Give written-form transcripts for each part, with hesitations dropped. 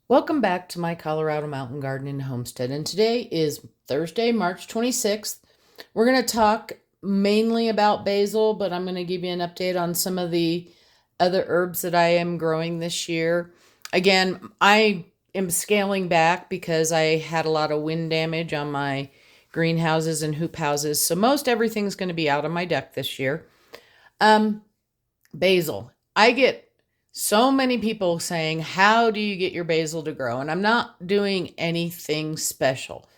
Welcome back to my Colorado Mountain Garden and Homestead. And today is Thursday, March 26th. We're going to talk mainly about basil, but I'm going to give you an update on some of the other herbs that I am growing this year. Again, I am scaling back because I had a lot of wind damage on my greenhouses and hoop houses. So most everything's going to be out on my deck this year. Um, Basil. I get so many people saying, how do you get your basil to grow? And I'm not doing anything special.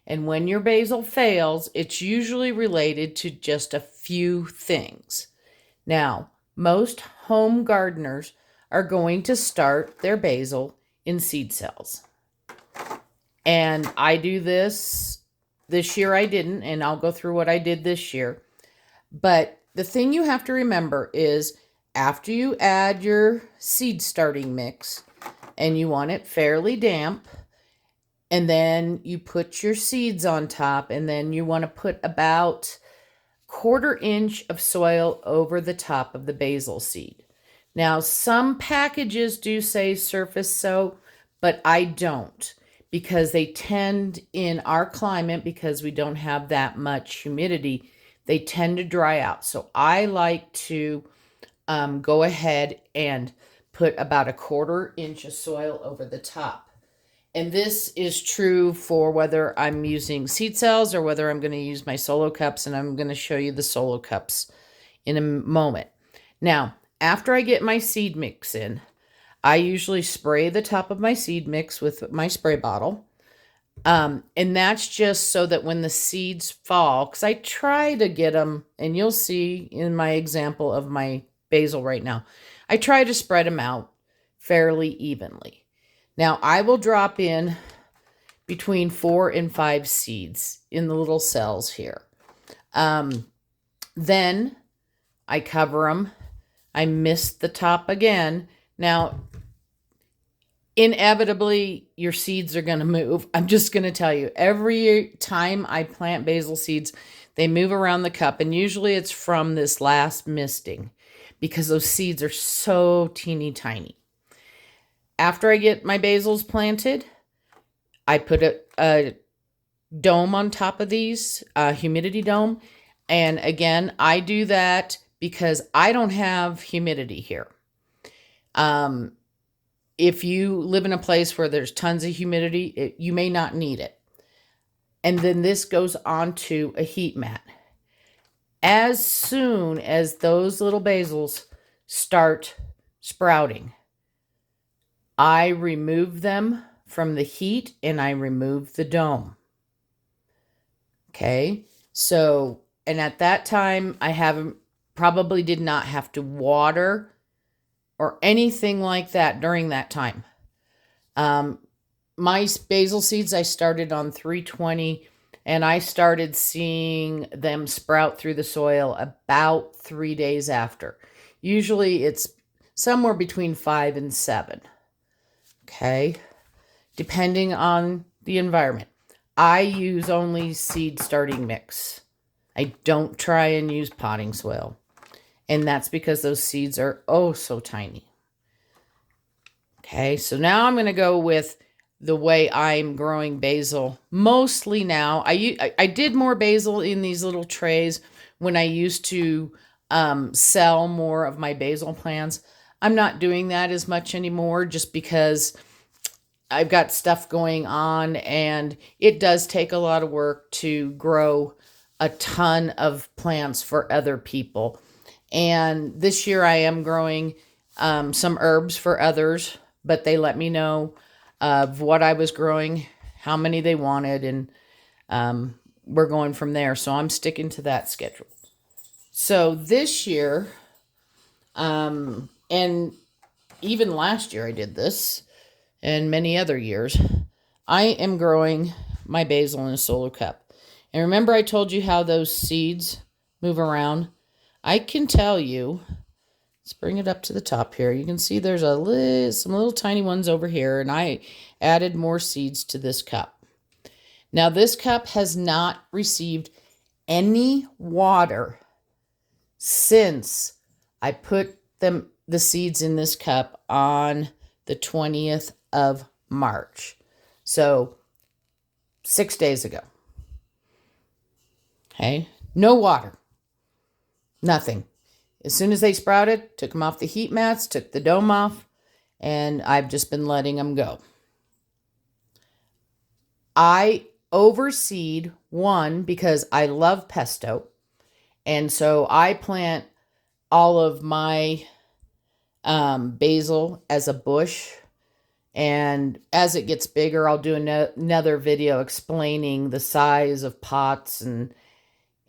And when your basil fails, it's usually related to just a few things. Now, most home gardeners are going to start their basil in seed cells. And I do this. This year I didn't, and I'll go through what I did this year. But the thing you have to remember is after you add your seed starting mix and you want it fairly damp, and then you put your seeds on top, and then you want to put about 1/4 inch of soil over the top of the basil seed. Now, some packages do say surface sow, but I don't, because they tend, in our climate, because we don't have that much humidity, they tend to dry out. So I like to go ahead and put about 1/4 inch of soil over the top. And this is true for whether I'm using seed cells or whether I'm going to use my solo cups, and I'm going to show you the solo cups in a moment. Now, after I get my seed mix in, I usually spray the top of my seed mix with my spray bottle. And that's just so that when the seeds fall, because I try to get them, and you'll see in my example of my basil right now, I try to spread them out fairly evenly. Now, I will drop in between 4 and 5 seeds in the little cells here. Then I cover them. I mist the top again. Now, inevitably, your seeds are going to move. I'm just going to tell you, every time I plant basil seeds, they move around the cup, and usually it's from this last misting because those seeds are so teeny tiny. After I get my basils planted, I put a dome on top of these, a humidity dome. And again, I do that because I don't have humidity here. If you live in a place where there's tons of humidity, you may not need it. And then this goes onto a heat mat. As soon as those little basils start sprouting, I remove them from the heat and I remove the dome. Okay, so, and at that time, probably did not have to water or anything like that during that time. My basil seeds, I started on 320, and I started seeing them sprout through the soil about 3 days after. Usually it's somewhere between 5 and 7. Okay, depending on the environment. I use only seed starting mix. I don't try and use potting soil. And that's because those seeds are oh so tiny. Okay, so now I'm going to go with the way I'm growing basil. Mostly now, I did more basil in these little trays when I used to sell more of my basil plants. I'm not doing that as much anymore just because I've got stuff going on, and it does take a lot of work to grow a ton of plants for other people. And this year I am growing some herbs for others, but they let me know of what I was growing, how many they wanted, and we're going from there. So I'm sticking to that schedule. So this year, and even last year I did this, and many other years, I am growing my basil in a solo cup. And remember I told you how those seeds move around? I can tell you, let's bring it up to the top here. You can see there's some little tiny ones over here, and I added more seeds to this cup. Now, this cup has not received any water since I put the seeds in this cup on the 20th of March. So 6 days ago. Okay. No water. Nothing. As soon as they sprouted, took them off the heat mats, took the dome off, and I've just been letting them go. I overseed one because I love pesto. And so I plant all of my basil as a bush. And as it gets bigger, I'll do another video explaining the size of pots and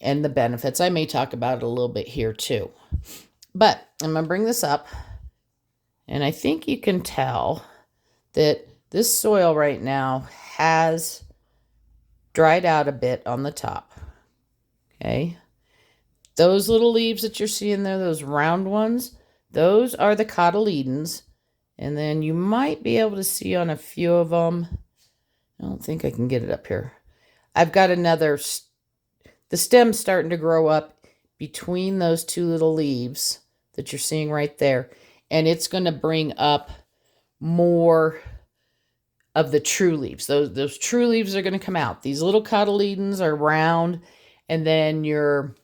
the benefits. I may talk about it a little bit here too. But I'm going to bring this up. And I think you can tell that this soil right now has dried out a bit on the top. Okay. Those little leaves that you're seeing there, those round ones, those are the cotyledons. And then you might be able to see on a few of them. I don't think I can get it up here. I've got another, the stem's starting to grow up between those two little leaves that you're seeing right there. And it's going to bring up more of the true leaves. Those true leaves are going to come out. These little cotyledons are round, and then your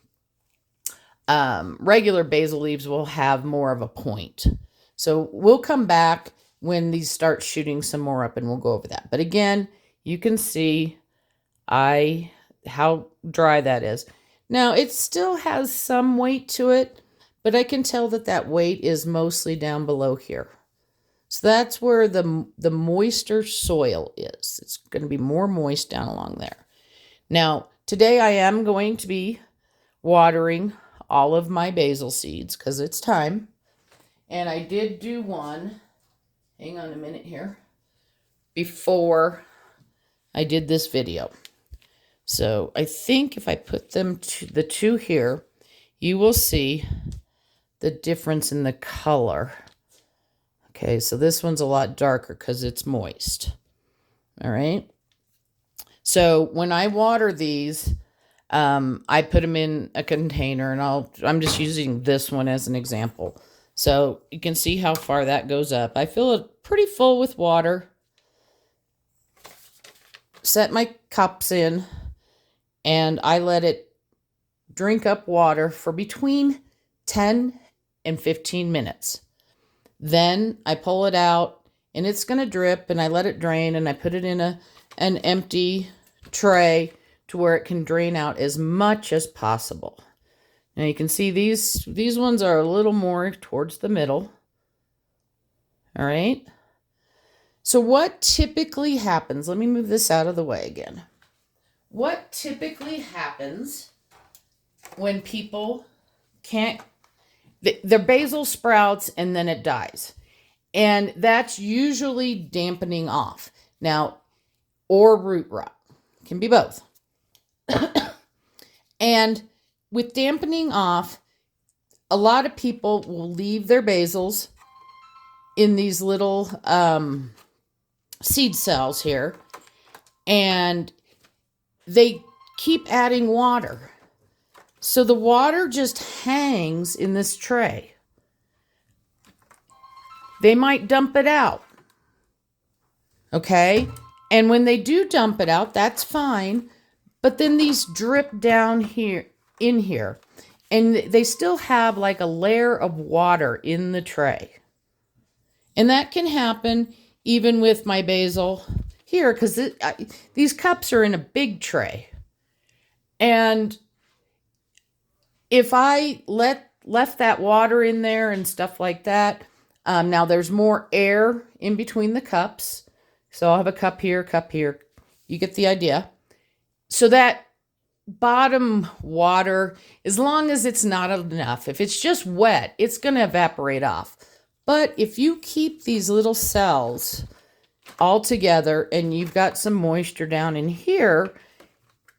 regular basil leaves will have more of a point. So we'll come back when these start shooting some more up, and we'll go over that. But again, you can see how dry that is. Now, it still has some weight to it, but I can tell that weight is mostly down below here. So that's where the moister soil is. It's going to be more moist down along there. Now, today I am going to be watering all of my basil seeds because it's time. And I did do one, hang on a minute here, before I did this video. So I think if I put them the two here, you will see the difference in the color. Okay, so this one's a lot darker because it's moist. All right. So when I water these, I put them in a container, and I'm just using this one as an example. So you can see how far that goes up. I fill it pretty full with water. Set my cups in, and I let it drink up water for between 10 and 15 minutes. Then I pull it out, and it's going to drip, and I let it drain, and I put it in an empty tray to where it can drain out as much as possible. Now you can see these ones are a little more towards the middle. All right. So what typically happens, let me move this out of the way again. What typically happens when people can't, their basil sprouts and then it dies. And that's usually dampening off. Now, or root rot. Can be both. And with dampening off, a lot of people will leave their basils in these little seed cells here, and they keep adding water. So the water just hangs in this tray. They might dump it out. Okay? And when they do dump it out, that's fine. But then these drip down here, in here, and they still have like a layer of water in the tray. And that can happen even with my basil here, because these cups are in a big tray. And if I left that water in there and stuff like that, now there's more air in between the cups. So I'll have a cup here, cup here. You get the idea. So that bottom water, as long as it's not enough, if it's just wet, it's going to evaporate off. But if you keep these little cells all together and you've got some moisture down in here,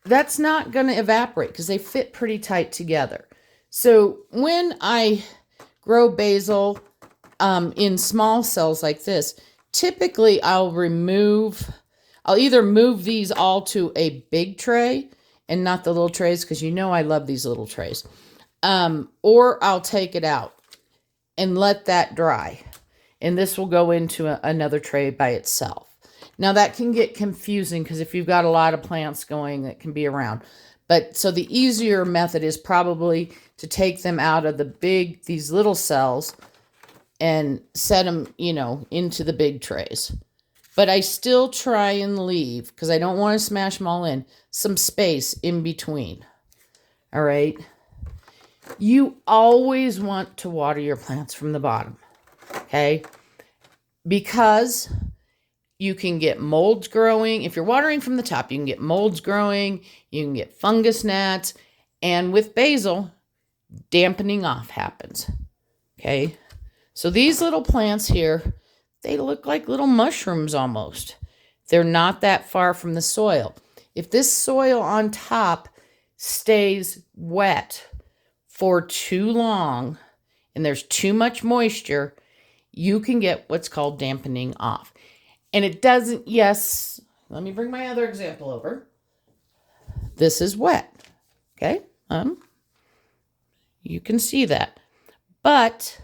that's not going to evaporate because they fit pretty tight together. So when I grow basil in small cells like this, typically I'll either move these all to a big tray and not the little trays, because you know I love these little trays. Or I'll take it out and let that dry. And this will go into another tray by itself. Now that can get confusing because if you've got a lot of plants going, it can be around. But so the easier method is probably to take them out of these little cells and set them, into the big trays. But I still try and leave, because I don't want to smash them all in, some space in between. All right. You always want to water your plants from the bottom. Okay. Because you can get molds growing. If you're watering from the top, you can get molds growing. You can get fungus gnats. And with basil, dampening off happens. Okay. So these little plants here, they look like little mushrooms almost. They're not that far from the soil. If this soil on top stays wet for too long and there's too much moisture, you can get what's called dampening off. And it doesn't, yes, let me bring my other example over. This is wet, okay? You can see that. But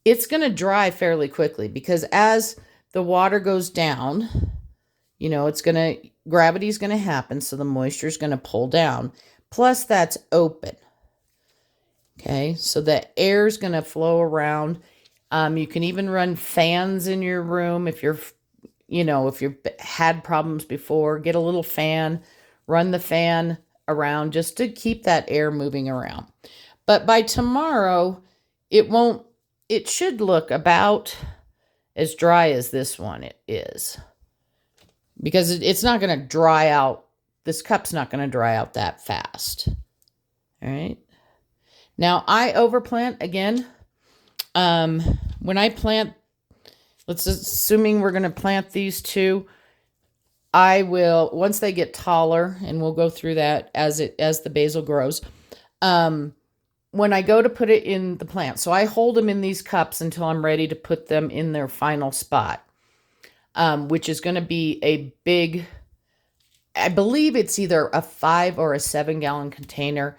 it's going to dry fairly quickly because as the water goes down, gravity's going to happen, so the moisture is going to pull down. Plus, that's open. Okay, so the air is going to flow around. You can even run fans in your room if you've had problems before. Get a little fan, run the fan around just to keep that air moving around. But by tomorrow, it should look about as dry as this one is. Because it's not going to dry out. This cup's not going to dry out that fast. All right. Now, I overplant again. When I plant, assuming we're going to plant these two, I will, once they get taller, and we'll go through that as the basil grows, when I go to put it in the plant. So I hold them in these cups until I'm ready to put them in their final spot, which is going to be a big, I believe it's either a 5 or a 7 gallon container.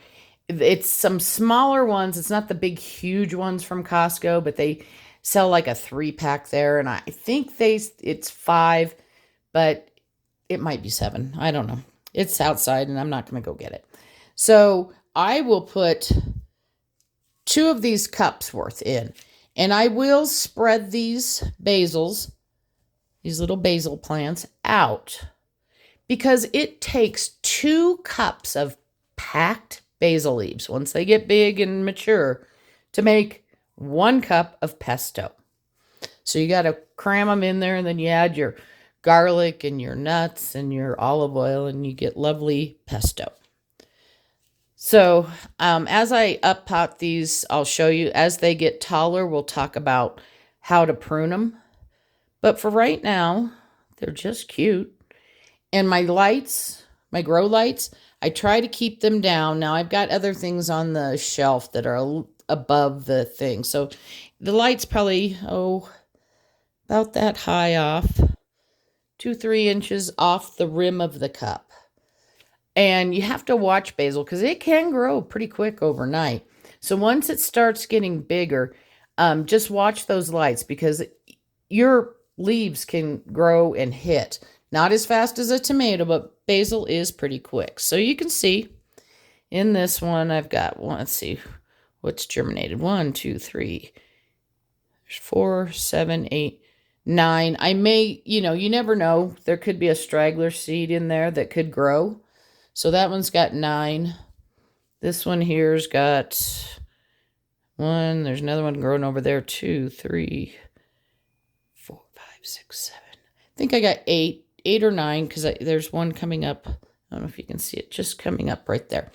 It's some smaller ones. It's not the big, huge ones from Costco, but they sell like a 3-pack there. And I think it's 5, but it might be 7. I don't know. It's outside and I'm not going to go get it. So I will put 2 of these cups worth in, and I will spread these basils, these little basil plants, out because it takes 2 cups of packed basil leaves, once they get big and mature, to make 1 cup of pesto. So you got to cram them in there, and then you add your garlic and your nuts and your olive oil, and you get lovely pesto. So as I up-pot these, I'll show you. As they get taller, we'll talk about how to prune them. But for right now, they're just cute. And my lights, my grow lights, I try to keep them down. Now, I've got other things on the shelf that are above the thing. So the light's probably, about that high off, 2-3 inches off the rim of the cup. And you have to watch basil because it can grow pretty quick overnight. So once it starts getting bigger, just watch those lights because your leaves can grow and hit. Not as fast as a tomato, but basil is pretty quick. So you can see in this one, I've got one. Let's see what's germinated. 1, 2, 3, 4, 7, 8, 9. I may, you never know. There could be a straggler seed in there that could grow. So that one's got 9. This one here's got 1. There's another one growing over there. 2, 3, 4, 5, 6, 7. I think I got 8 or 9 because there's one coming up. I don't know if you can see it, just coming up right there.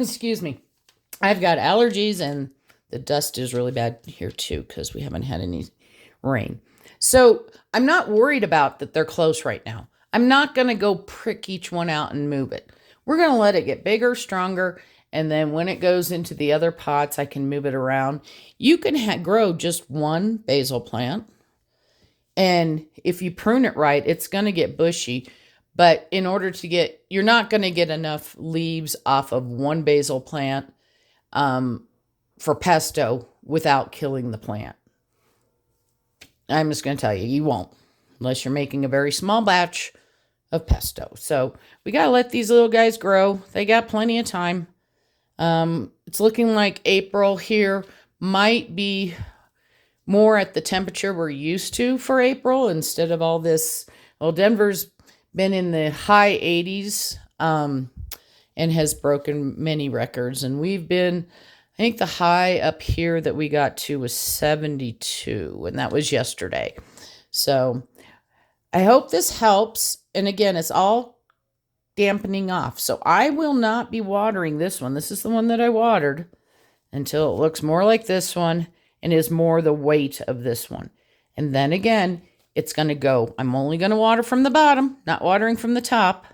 Excuse me. I've got allergies and the dust is really bad here too because we haven't had any rain. So I'm not worried about that they're close right now. I'm not going to go prick each one out and move it. We're going to let it get bigger, stronger, and then when it goes into the other pots, I can move it around. You can grow just 1 basil plant, and if you prune it right, it's going to get bushy, but in order to you're not going to get enough leaves off of 1 basil plant for pesto without killing the plant. I'm just going to tell you, you won't, unless you're making a very small batch of pesto. So we got to let these little guys grow. They got plenty of time. It's looking like April here might be more at the temperature we're used to for April instead of all this. Well, Denver's been in the high 80s and has broken many records. And we've been, I think the high up here that we got to was 72, and that was yesterday. So I hope this helps. And again, it's all dampening off. So I will not be watering this one. This is the one that I watered until it looks more like this one and is more the weight of this one. And then again, it's going to go. I'm only going to water from the bottom, not watering from the top.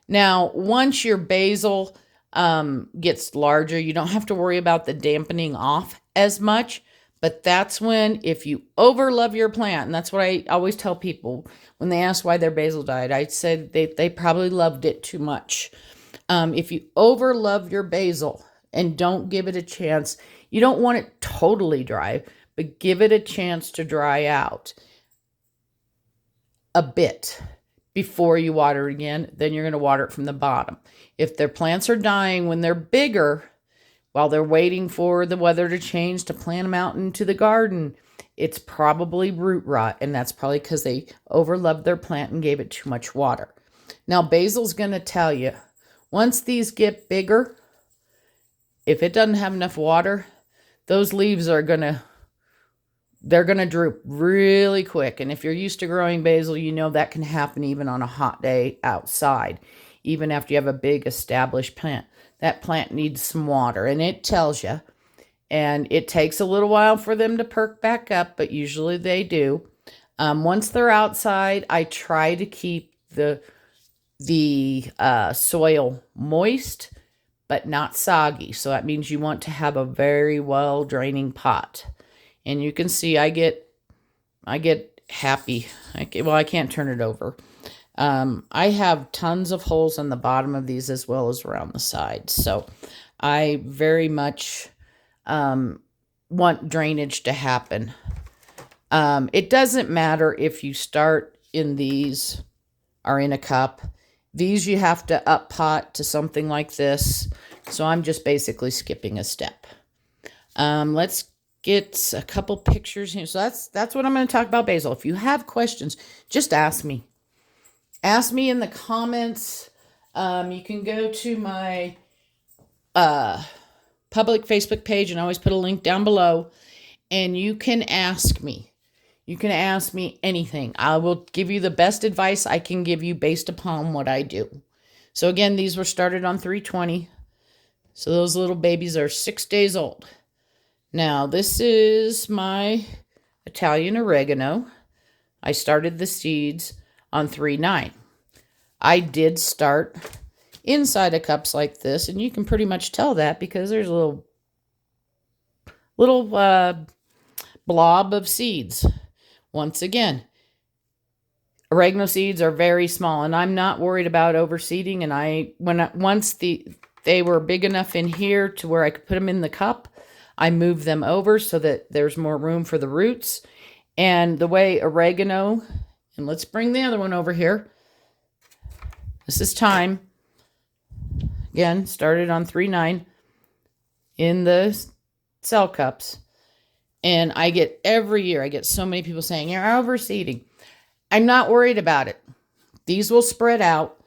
Now, once your basil gets larger, you don't have to worry about the dampening off as much. But that's when, if you overlove your plant, and that's what I always tell people when they ask why their basil died, I said they probably loved it too much. If you overlove your basil and don't give it a chance, you don't want it totally dry, but give it a chance to dry out a bit before you water again. Then you're going to water it from the bottom. If their plants are dying when they're bigger, while they're waiting for the weather to change to plant them out into the garden, it's probably root rot, and that's probably because they overloved their plant and gave it too much water. Now, basil's going to tell you, once these get bigger, if it doesn't have enough water, those leaves are going to, they're going to droop really quick. And if you're used to growing basil, you know that can happen even on a hot day outside, even after you have a big established plant. That plant needs some water, and it tells you. And it takes a little while for them to perk back up, but usually they do. Once they're outside, I try to keep the soil moist, but not soggy. So that means you want to have a very well draining pot. And you can see I get happy. I can't turn it over. I have tons of holes on the bottom of these as well as around the sides. So I very much want drainage to happen. It doesn't matter if you start in these or in a cup. These you have to up pot to something like this. So I'm just basically skipping a step. Let's get a couple pictures here. So that's what I'm going to talk about basil. If you have questions, just ask me. Ask me in the comments. You can go to my public Facebook page, and I always put a link down below, and you can ask me. You can ask me anything. I will give you the best advice I can give you based upon what I do. So again, these were started on 320. So those little babies are 6 days old. Now, this is my Italian oregano. I started the seeds on 3.9. I did start inside of cups like this, and you can pretty much tell that because there's a little blob of seeds. Once again, oregano seeds are very small, and I'm not worried about overseeding. And once they were big enough in here to where I could put them in the cup, I moved them over so that there's more room for the roots. And the way oregano, and let's bring the other one over here. This is thyme. Again, started on 3.9 in the cell cups. And every year, I get so many people saying, you're overseeding. I'm not worried about it. These will spread out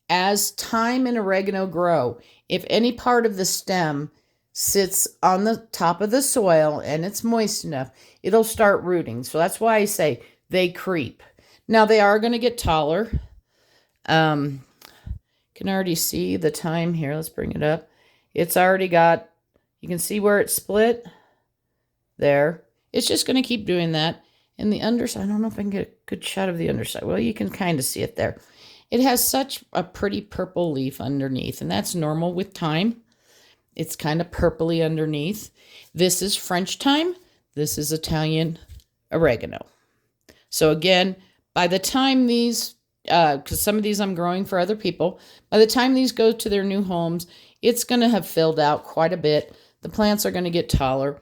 as thyme and oregano grow. If any part of the stem sits on the top of the soil and it's moist enough, it'll start rooting. So that's why I say they creep. Now they are going to get taller. Can already see the thyme here. Let's bring it up. It's already got, you can see where it's split there. It's just going to keep doing that. And the underside, I don't know if I can get a good shot of the underside. Well, you can kind of see it there. It has such a pretty purple leaf underneath, and that's normal with thyme. It's kind of purpley underneath. This is French thyme. This is Italian oregano. So again, by the time these, because some of these I'm growing for other people, by the time these go to their new homes, it's going to have filled out quite a bit. The plants are going to get taller.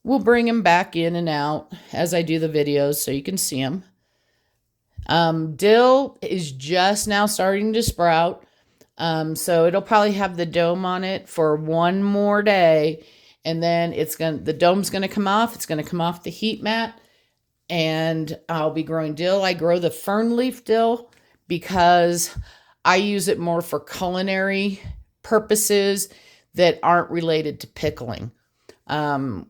we'll bring them back in and out as I do the videos so you can see them. Dill is just now starting to sprout. So it'll probably have the dome on it for one more day. And then the dome's going to come off. It's going to come off the heat mat. And I'll be growing dill. I grow the fern leaf dill because I use it more for culinary purposes that aren't related to pickling.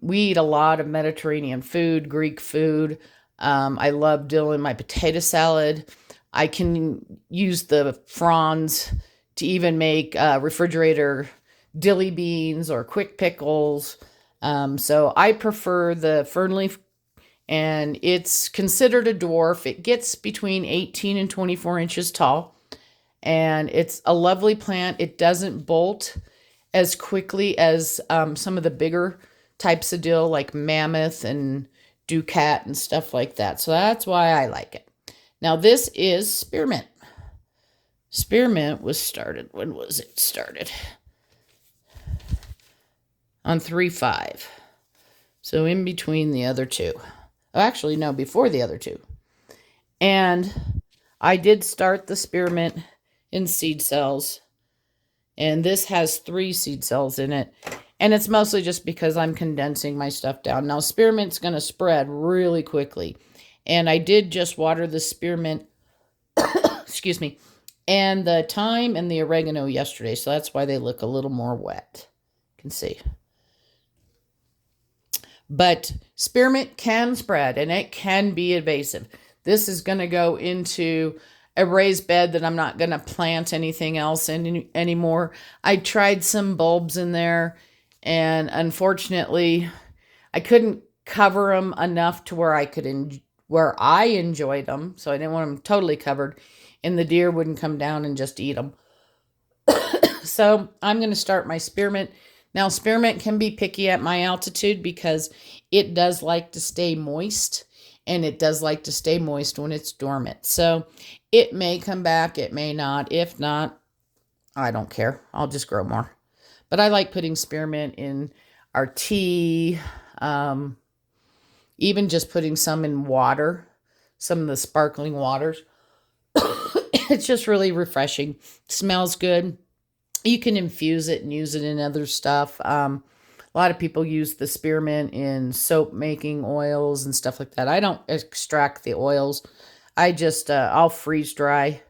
We eat a lot of Mediterranean food, Greek food. I love dill in my potato salad. I can use the fronds to even make refrigerator dilly beans or quick pickles. So I prefer the fern leaf, and it's considered a dwarf. It gets between 18 and 24 inches tall, and it's a lovely plant. It doesn't bolt as quickly as some of the bigger types of dill like mammoth and ducat and stuff like that. So that's why I like it. Now this is spearmint. Spearmint was started. When was it started? On 3/5. So in between the other two. Oh, actually, no, before the other two. And I did start the spearmint in seed cells. And this has 3 seed cells in it. And it's mostly just because I'm condensing my stuff down. Now, spearmint's going to spread really quickly. And I did just water the spearmint, excuse me, and the thyme and the oregano yesterday. So that's why they look a little more wet. You can see. But spearmint can spread, and it can be invasive. This is going to go into a raised bed that I'm not going to plant anything else in anymore. I tried some bulbs in there, and unfortunately, I couldn't cover them enough to where I enjoyed them. So I didn't want them totally covered, and the deer wouldn't come down and just eat them. So I'm going to start my spearmint. Now, spearmint can be picky at my altitude because it does like to stay moist, and it does like to stay moist when it's dormant. So it may come back, it may not. If not, I don't care. I'll just grow more. But I like putting spearmint in our tea, even just putting some in water, some of the sparkling waters. It's just really refreshing. Smells good. You can infuse it and use it in other stuff. A lot of people use the spearmint in soap making oils and stuff like that. I don't extract the oils. I just, I'll freeze dry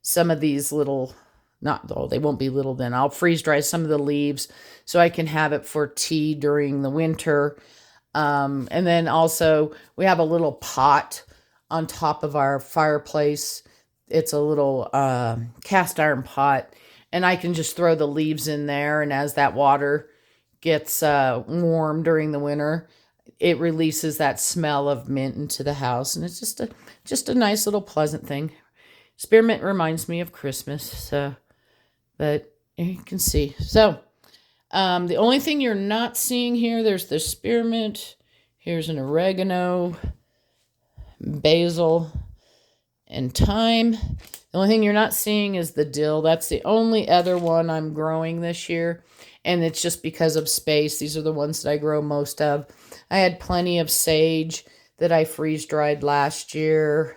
some of these little, not though, they won't be little then. I'll freeze dry some of the leaves so I can have it for tea during the winter. And then also we have a little pot on top of our fireplace. It's a little cast iron pot. And I can just throw the leaves in there, and as that water gets warm during the winter, it releases that smell of mint into the house, and it's just a nice little pleasant thing. Spearmint reminds me of Christmas, so but you can see. So the only thing you're not seeing here, there's the spearmint. Here's an oregano, basil, and thyme. The only thing you're not seeing is the dill. That's the only other one I'm growing this year. And it's just because of space. These are the ones that I grow most of. I had plenty of sage that I freeze dried last year.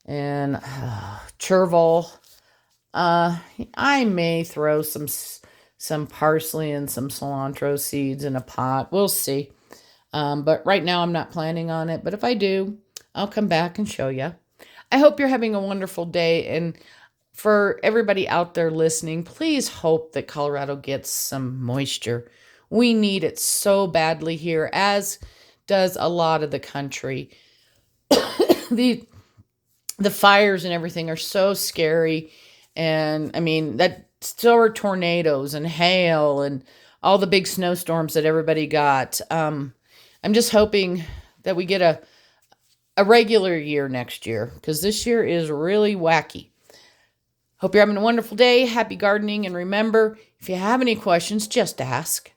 And chervil. I may throw some parsley and some cilantro seeds in a pot. We'll see. But right now I'm not planning on it. But if I do, I'll come back and show you. I hope you're having a wonderful day, and for everybody out there listening, please hope that Colorado gets some moisture. We need it so badly here, as does a lot of the country. The fires and everything are so scary, and I mean, so are tornadoes and hail and all the big snowstorms that everybody got. I'm just hoping that we get a regular year next year, because this year is really wacky. Hope you're having a wonderful day. Happy gardening. And remember, if you have any questions, just ask.